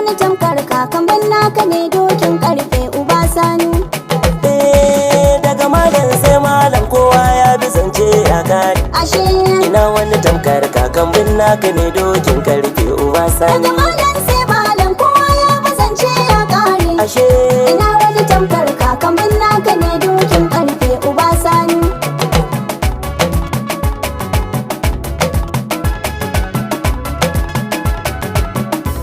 wani tamkar kakan naka ne dokin karfe uba sani. Daga malam sai malam kowa ya bi zance ya kare. Ashe Ina wani tamkar kakan naka ne dokin karfe uba sani. daga malam sai malam kowa ya bazance ya kare. Ashe Ina wani tamkar kakan naka ne dokin karfe uba sani.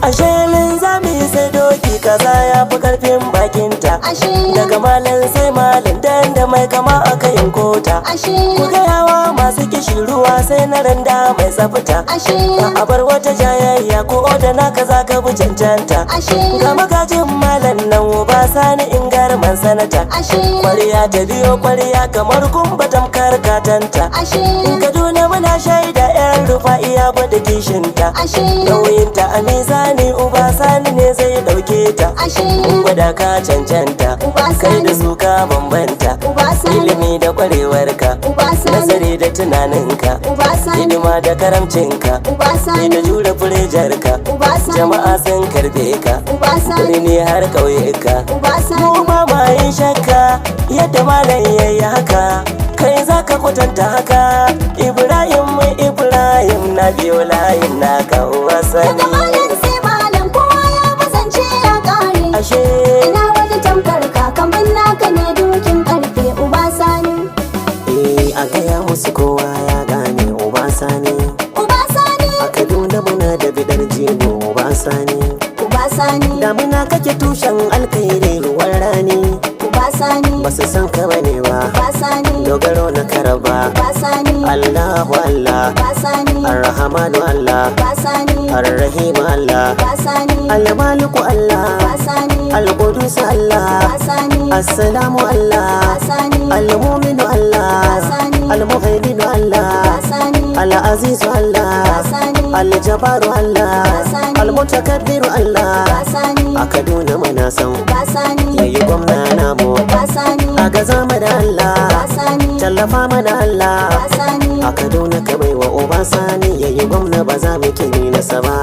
ashe linzami sai doki kaza ya fi karfin bakinta. Ashe Daga malam sai malam dan da mai kama aka yin kota. ashe Ku gayawa masu kishi ruwa sai na randa mai tsafta. ashe A bar wata jayayya ko da naka za ka bi cancanta. ashe Ga magajin malam nan uba sani in garman sanata. ashe Kwariya ta biyo kwariya kamar kumba tamkar katanta. ashe In Kaduna muna shaida yan rufa iya gwada kishinta. ashe Nauyinta a mizani uba sani ne zai dauke ta. ashe In gwada ka cancanta Uba kai da Sani. su ka bambanta. uba sani Ilimi da kwarewarka, uba sani nazari da tunaninka, uba sani hidima da karamcinka, uba ni sani da jure furejarka. uba sani Jama'a sun karbe ka, uba sani birni har ƙauye ka. uba Mu sani ba ma yin shakka yadda malam yayi haka, kai za ka kwatanta haka. Ibrahim na biyo layin naka uba sani. daga malam sai malam kowa ya bazance ya kare. Ashe Ina wani tamkar kakan naka ne dokin karfe uba sani. a gaya musu kowa ya gane uba sani. Uba sani A Kaduna muna da bidar jigo uba sani. uba sani Damuna kake tushen alkairi ruwan rani. uba sani Basu san ka bane ba, uba sani dogaro na karaba. uba sani Allahu Allah, uba sani Ar-Rahmanu Allah, uba sani Ar-Rahim Allah, uba sani Al-Maliku uba Allah, sani Al-Qudus uba Allah, sani Assalamu uba Allah, sani Al-Mu'minu Allah, Sani. Al-Muhaiminu uba Allah, sani Al-Azizu Allah, Sani. Al-Jabaru Allah, Sani. Al-Mutakabbiru uba Allah. sani A Kaduna muna son uba sani yayi gwamna namu. uba sani A gaza mana uba Allah, sani tallafa mana uba Allah. sani A Kaduna ka baiwa uba sani yayi gwamna ba za mu kini nasa ba.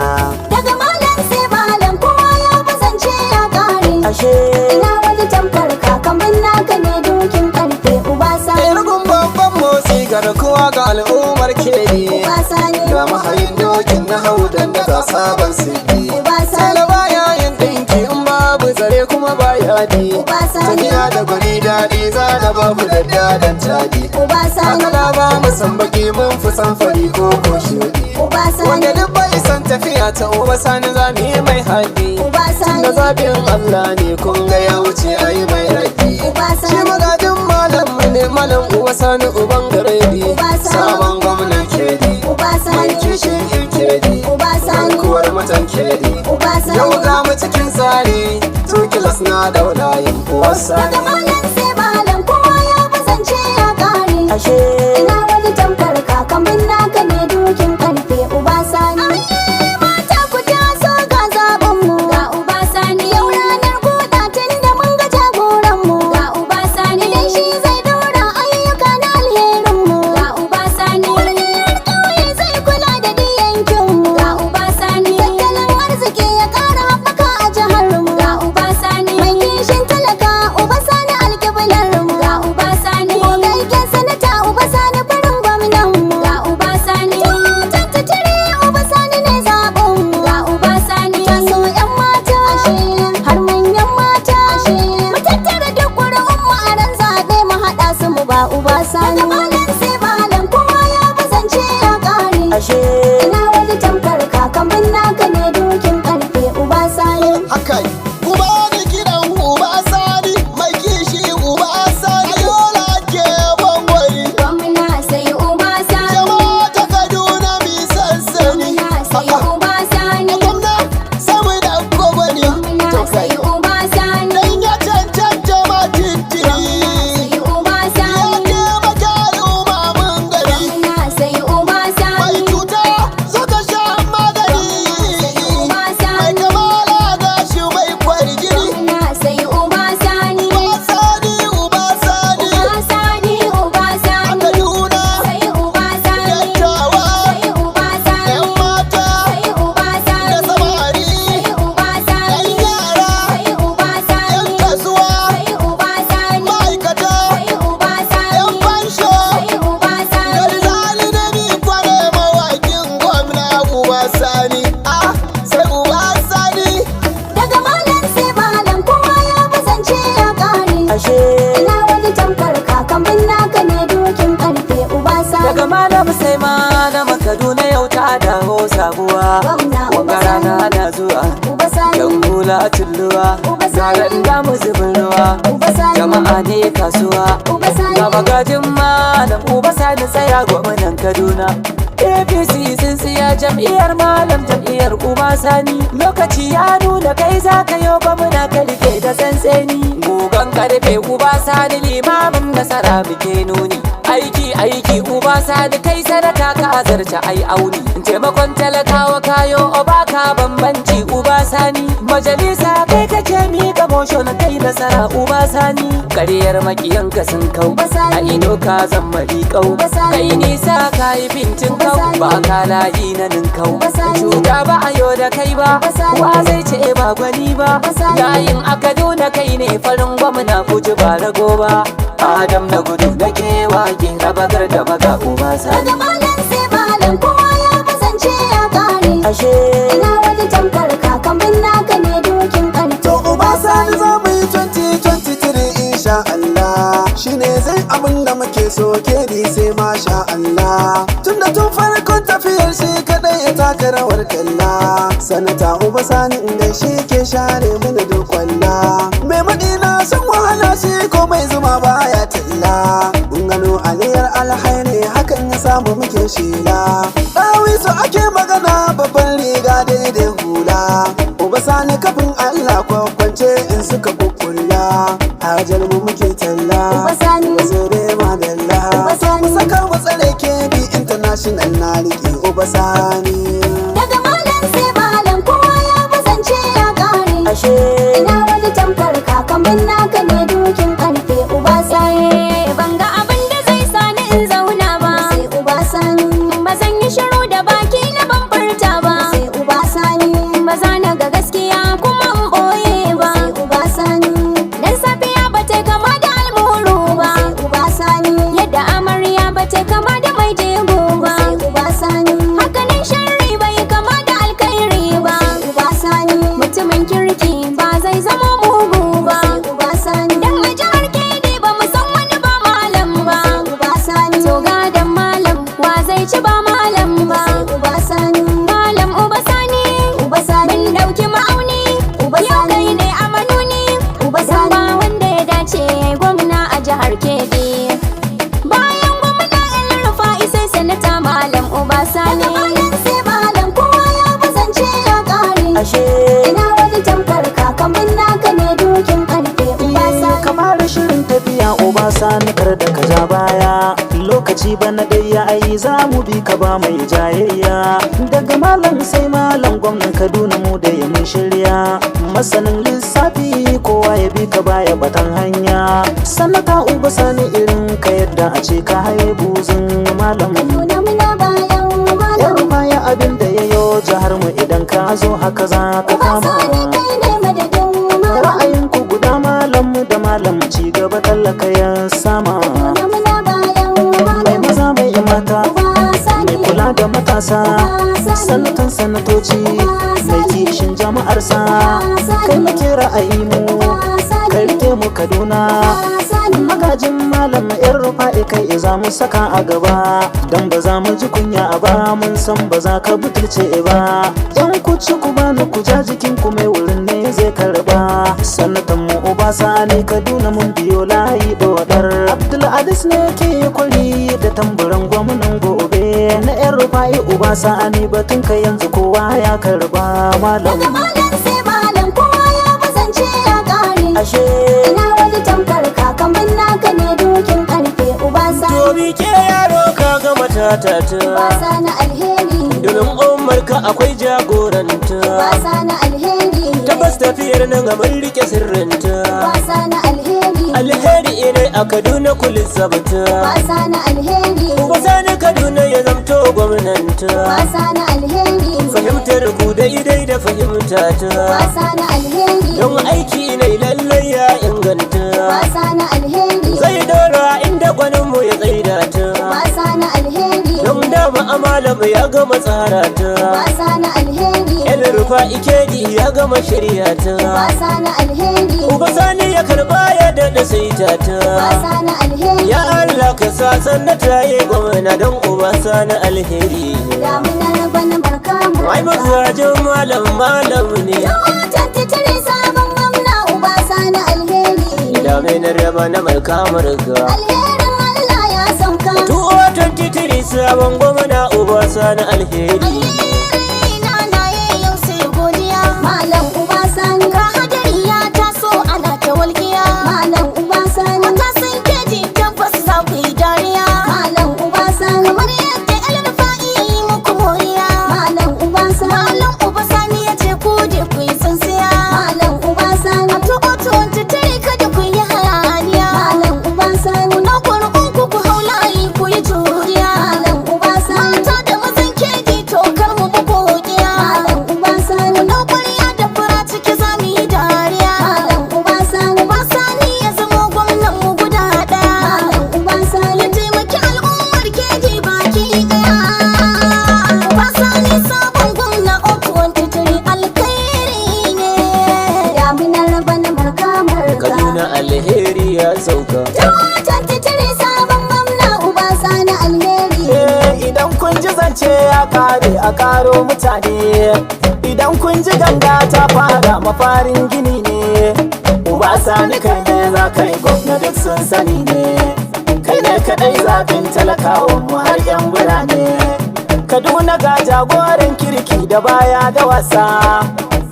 daga malam sai malam kowa ya bazance ya kare. Ashe Ina wani tamkar kakan naka ne dokin karfe uba sani Irgun babban motsi garkuwa ga al'ummar keri. uba sani Ga mahayin dokin na hau dan da sabon sirri. uba sani Sale baya yin dinki in babu zare kuma ba yadi. uba sani Tafiya da gwani daɗi za da babu da dadan caji. uba sani Akala ba mu san baki mun fi san fari ko ko shuɗi. uba sani Wanda duk bai san tafiya ta uba sani za mu yi mai haɗi. uba sani Da zaɓin Allah ne kun ga ya wuce a yi mai raɗi. uba Shi sani magajin malam mu ne malam uwa sani uban garedi. Uba Sani. Sabon gwamnan kedi. uba Mai sani kishin yin kedi. uba sani Kuwar mutan kedi. uba sani Yau ga mu cikin tsari. Tukilas na daulayin uwar daga sani. malam sai malam kowa ya bazance ya kare. ashe Ina wani tamkar kakan naka ne dokin karfe uba sani mata ku taso ga zaɓen mu ga uba sani yau ranar goda tun da mun ga jagoran mu ga uba sani dan shi zai dora ayyuka na alherin mu ga uba sani kullum ƙauye zai kula da diyankin mu ga uba sani tattalin arziki ya ƙara haɓaka a jihar mu ga uba sani mai kishin talaka uba sani alƙiblar mu ga uba sani gogaggen sanata uba sani malam sai malam Kaduna yau ta dawo sabuwa. Wanga rana na zuwa yan hula tulluwa, zaran da mu zubin ruwa, jama'a ne kasuwa. Ga magajin malam Uba Sani tsaya gwamnan Kaduna. APC sun siya jam'iyyar malam jam'iyyar Uba Sani. Lokaci ya nuna kai za ka yo gwamna ka rike da tsantseni. Gogon karfe Uba Sani limamin nasara muke nuni. Aiki Uba Sani kai sadaka ka azarta ai auni. Taimakon talakawa kayo baka bambanci Uba Sani. Majalisa kai kake mika motion kai nasara Uba Sani. Kariyar makiyanka sun kau a ido ka zama riƙau. Kai nisa ka yi fintin kau ba ka layi na ninkau. Cuta ba a yo da kai ba, wa zai ce ba gwani ba. Yayin a Kaduna kai ne farin gwamna kuji ba rago ba. Adam na gudu da kewa ke rabagar da baka Uba Sani. Daga malam sai malam kowa ya kasance ya kare. Ashe ina wani tamkar kakan naka ne dokin karfe. To Uba Sani za mu yi 2023 insha Allah. Shine zai abin da muke so kedi sai masha Allah. Tunda tun farkon tafiyar shi kadai ya taka rawar kalla. Sanata Uba Sani inda shi ke share mana duk kwalla. Mai madina san wahala shi ko mai zuma baya talla. Mun gano aliyar alhairi hakan ya samu muke shela. Dawisu ake magana babban riga daidai hula. Uba Sani kafin Allah kwakwance in suka kukkulla. Hajar mu muke talla. Uba Sani Zere madalla. Uba Sani Saka mu tsare KB International na riƙe Uba Sani. daga malam sai malam kowa ya kasance ya kare. ashe ina wani tamkar kakan naka ne dokin karfe. Uba Sani ban ga abin da zai sani in zauna ba. Sai Uba Sani ba zan yi shiru da baki na ban furta ba. Sai Uba Sani ba za na ga gaskiya kuma in boye ba. Sai Uba Sani dan safiya ba ta kama da almuru ba. Sai Uba Sani yadda amarya ba ta kama da mai jego ba. Sai Uba Sani hakanan sharri bai kama da alkhairi ba. Sai Uba Sani mutumin kirki ba zai zama mugu ba. Sai Uba Sani dan a jihar Kebbi ba mu san wani ba malam ba. Sai Uba Sani to gadan malam wa zai ci ba malam ba. Sai Uba Sani malam Uba Sani Uba Sani mun dauki ma'auni. Uba Sani kai ne a manuni. Uba Sani ba wanda ya dace gwamna a jihar Kebbi. Bayan gwamna El Rufa'i sai sanata malam Uba Sani. Daga malam sai malam kowa ya kasance ya kare. ashe ina wani tamkar kakan naka ne dokin karfe. Uba Sani kamar shirin tafiya Uba Sani kar da ka ja baya. Lokaci bana dai ya ayi za mu bi ka ba mai jayayya. Daga malam sai malam gwamnan Kaduna mu da ya mun shirya. Masanin lissafi kowa ya bi ka baya batan hanya. Sanata Uba Sani irin ka yadda a ce ka haye buzun malam. nuna muna bayan malam. Yar baya abin da ya yo jihar mu idan ka zo haka za ka Uba kama. Sani kai ne madadin malam. Ra'ayinku guda malam da malam ci gaba tallaka ya sama. nuna muna bayan Mai malam. maza mai mata Uba Sani mai kula da matasa, sanatan sanatoci mai kishin jama'arsa. Kai muke ra'ayi mu ka rike mu Kaduna. Magajin malam Yan Rufa'i kai za mu saka a gaba. Dan ba za mu ji kunya a ba mun san ba za ka butulce ba. Yan kuci ku bani ku ja jikin ku mai wurin ne zai karba. Sanatan mu Uba Sani Kaduna mun biyo layi dodar. Abdul Adis ne ke kwari da tamburan gwamnan gobe. Na Yan Rufa'i Uba Sani batun ka yanzu kowa ya karba malam. daga malam sai malam kowa ya kasance ya kare. ashe ina wani tamkar kakan naka ne dokin karfe. Uba to Sani bi ke yaro ka ga Uba matatata. Sani alheri. Durin umarka akwai jagoranta. Uba Sani alheri. Tabbas tafiyar nan ga mun rike sirrinta. Uba Sani alheri. Alheri ne a Kaduna kullum sabata. Uba Sani alheri. Uba Sani Kaduna ya zamto gwamnanta. Uba Sani alheri. Fahimtar ku daidai da fahimta Uba ta. Sani alheri. Don aiki ne lallai ya Uba inganta. Sani alheri. Zai dora inda gwaninmu ya tsaida Uba ta. Sani alheri. Don dama amala ya gama tsara Uba ta. Sani alheri. El Aminu Rufa'i Kedi ya gama shirya ta. Uba Sani alheri. Uba Sani ya karba ya daɗa saita ta. Uba Sani alheri. Ya Allah ka sa sannata ya gwamna don Uba Sani alheri. Damunar bana barka mu. Ai magajin malam ne. Tattare sabon gwamna Uba Sani alheri. Damunar bana barka murga. Alherin Allah ya sauka. 23 sabon gwamna Uba Sani alheri. Malam Uba Sani ka hadari ya taso ana ta walƙiya. Malam Uba Sani mata sun keji tabbas za ku yi dariya. Malam Uba Sani kamar yadda El-Rufa'i ya yi muku moriya. Malam Uba Sani Malam Uba Sani ya ce ku je ku yi tsintsiya. Malam Uba Sani a tuko 23 kada ku yi hayaniya. Malam Uba Sani na kurkun ku hau layi ku yi juriya. Malam Uba Sani mata da mazan keji to kar mu buku hukiya. Malam Uba Sani na ƙwarya da fura ciki za mu yi dariya. Malam Uba Sani Uba Sani ya zama gwamnan mu guda ɗaya. Malam Uba Sani ya taimaki al'ummar keji baki ɗaya. Uba Sani sabon gwamna of 23 alkhairi ne. Daminar bana marka marka. Kaduna alheri ya sauka. 23 sabon gwamna Uba Sani alheri. Idan kun ji zance ya kare a karo mutane, idan kun ji ganga ta fara mafarin gini ne, Uba Sani kai ne za ka yi gwamna duk sun sani ne, kai ne kadai zaɓin talakawan mu har 'yan birane. Kaduna ga jagoran kirki da baya da wasa,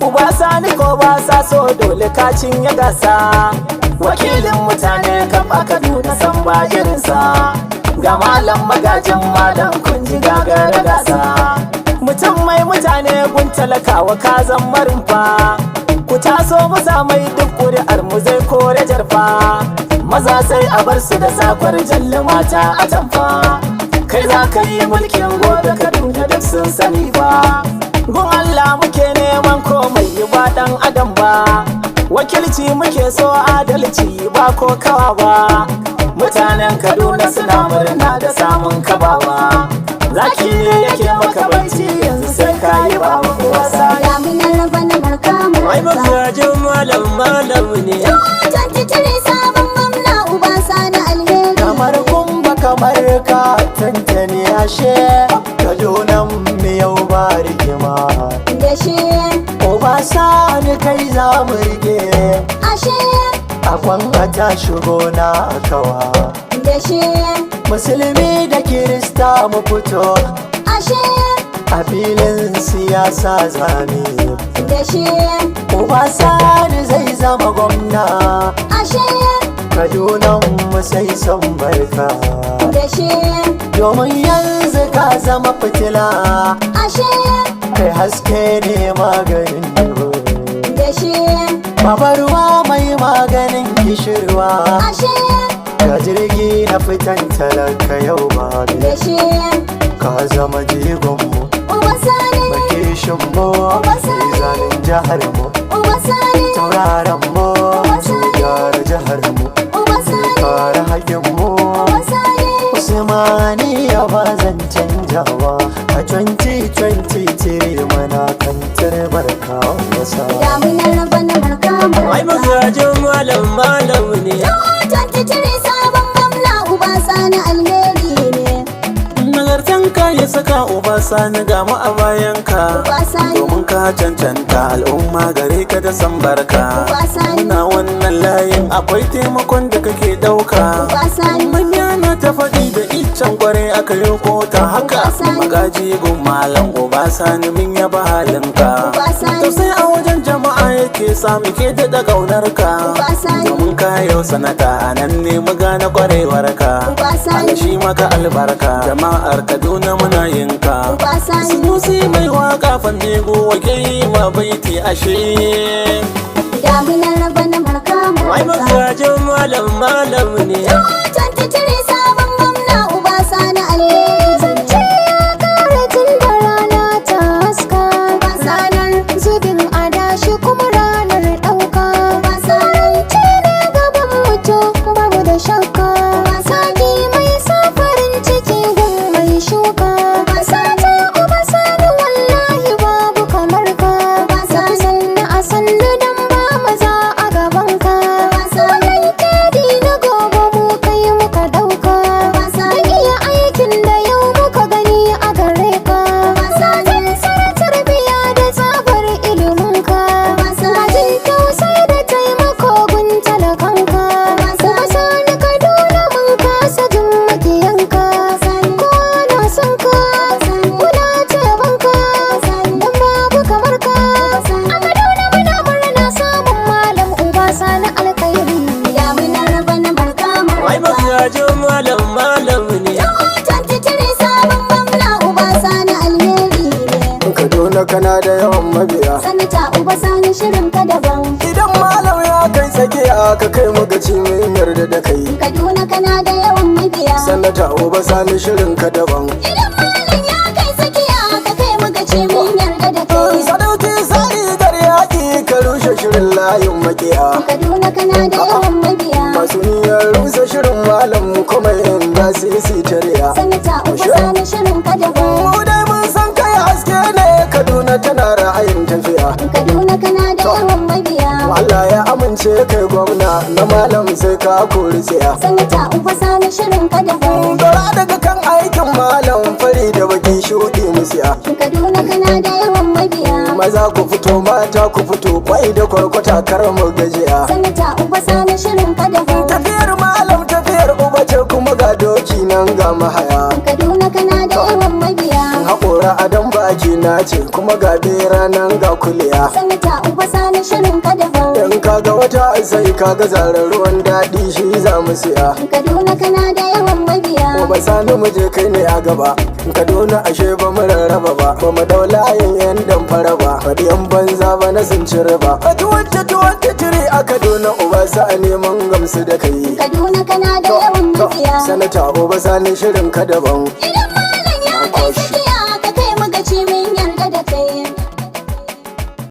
Uba Sani ko ba sa so dole ka cinye gasa, wakilin mutane kan a Kaduna san ba irinsa. Ga malam magajin malam kun ji gagara gasa, mutum mai mutane gun talakawa ka zan marimfa. Ku taso musa mai duk ƙuri'ar mu zai kore jarfa, maza sai a bar su da sakwar jalle mata a tamfa. Kai za ka yi mulkin gobe Kaduna duk sun sani ba, gun Allah muke neman komai ba dan adam ba, wakilci muke so adalci ba ko kawa ba. Mutanen Kaduna suna murna da samun kabawa, zaki ne yake maka barci yanzu sai ka yi ba wasa. Daminar bana marka Ai marka. magajin malam ne. 23 sabon gwamna Uba Sani alheri. Kamar kumba kamar ka tantane ashe, Kadunan miyau ba rigima. Da shi Uba Sani kai za mu rike, ashe akwan ta shigo na kawa. da shi Musulmi da Kirista mu fito, ashe a filin siyasa zane. da shi Uba Sani zai zama gwamna, ashe Kadunan mu sai son barka. da shi Domin yanzu ka zama fitila, ashe kai haske ne maganin duhu. da shi Baba ruwa mai maganin kishirwa, ashe ga jirgi na fitan talaka yau ba da shi ka zama jigonmu. Uba Sani Makishinmu, zanen jiharmu, Uba Sani tauraronmu, gyara jiharmu, Uba Sani kare haƙinmu. Uba Sani Usmaniya ba zan canjawa, a 2023 mana kan turbar kawo wasa. Daminar bana marka Ai marka. magajin malam ne. 23 sabon gwamna Uba Sani alheri ne. Nagartan ka ya saka Uba Sani ga mu a bayanka, Uba Sani domin ka cancanta al'umma gare ka da san barka. Uba Sani Na wannan layin akwai taimakon da kake ɗauka, Uba Sani manya na ta faɗi da iccen kwarai aka yi kota haka. Uba Sani. Magaji gun malam Uba Sani min yaba halinka, Uba Sani tausayi a wajen jama'a yake sami ke daɗa ƙaunarka. Uba Sani Domin ka yau sanata a nan ne mu gane kwarewarka, Uba Sani Allah shi maka albarka. Jama'ar Kaduna muna yinka, Uba Sani Sunusi mai waka fandego wake yi ma baiti ashe. Daminar bana marka Ai marka. magajin malam ne. 23 sabon gwamna Uba Sani alheri. Zance ya kare tun da rana ta haska. Ranar zubin adashi kuma ranar ɗauka. Sarance ne gaban mutu babu da shakka. Saki mai sa farin ciki gun mai shuka. Sata Uba Sani wallahi babu kamar ka. kana da yawan mabiya. Sanata Uba Sani shirin ka daban. Idan malam ya kai tsakiya ka kai mu gaci mun yarda da kai. Kaduna kana da yawan mabiya. Sanata Uba Sani shirin ka daban. Idan malam ya kai tsakiya ka kai mu gaci mun yarda da kai. Sadauki sai gar yaki ka rushe shirin layin makiya. Kaduna kana da yawan mabiya. Masu niyyar rusa shirin malam kuma yin za su yi tariya. Sanata Uba Sani shirin ka daban. Mu dai mun san kai haske ne Kaduna tana ra'ayin tafiya. Kaduna kana da yawan mabiya. Allah ya amince kai gwamna na malam sai ka kori tsaya. Sanata Uba Sani shirin ka daban. Dora daga kan aikin malam fari da baki shuɗi musiya. Kaduna kana da yawan mabiya. Maza ku fito mata ku fito kwai da kwarkwata kar mu gajiya. Sanata Uba Sani shirin ka daban. Tafiyar malam tafiyar uba ce kuma ga doki nan ga mahaya. Kaduna kana da yawan mabiya. Haƙora adon baki na ce kuma ga bera nan ga kuliya. Sanata Uba Sani shirin ka daban. In kaga wata sai kaga zarar ruwan daɗi shi za mu siya. Kaduna kana da yawan mabiya. Uba Sani mu je kai ne a gaba. Kaduna ashe ba mu rarraba ba. Ba mu dau layin yan damfara ba. Faɗi yan banza ba na sun ci riba. A tuwanta tiri a Kaduna Uba Sani mun gamsu da kai. Kaduna kana da yawan mabiya. Sanata Uba Sani shirin ka daban.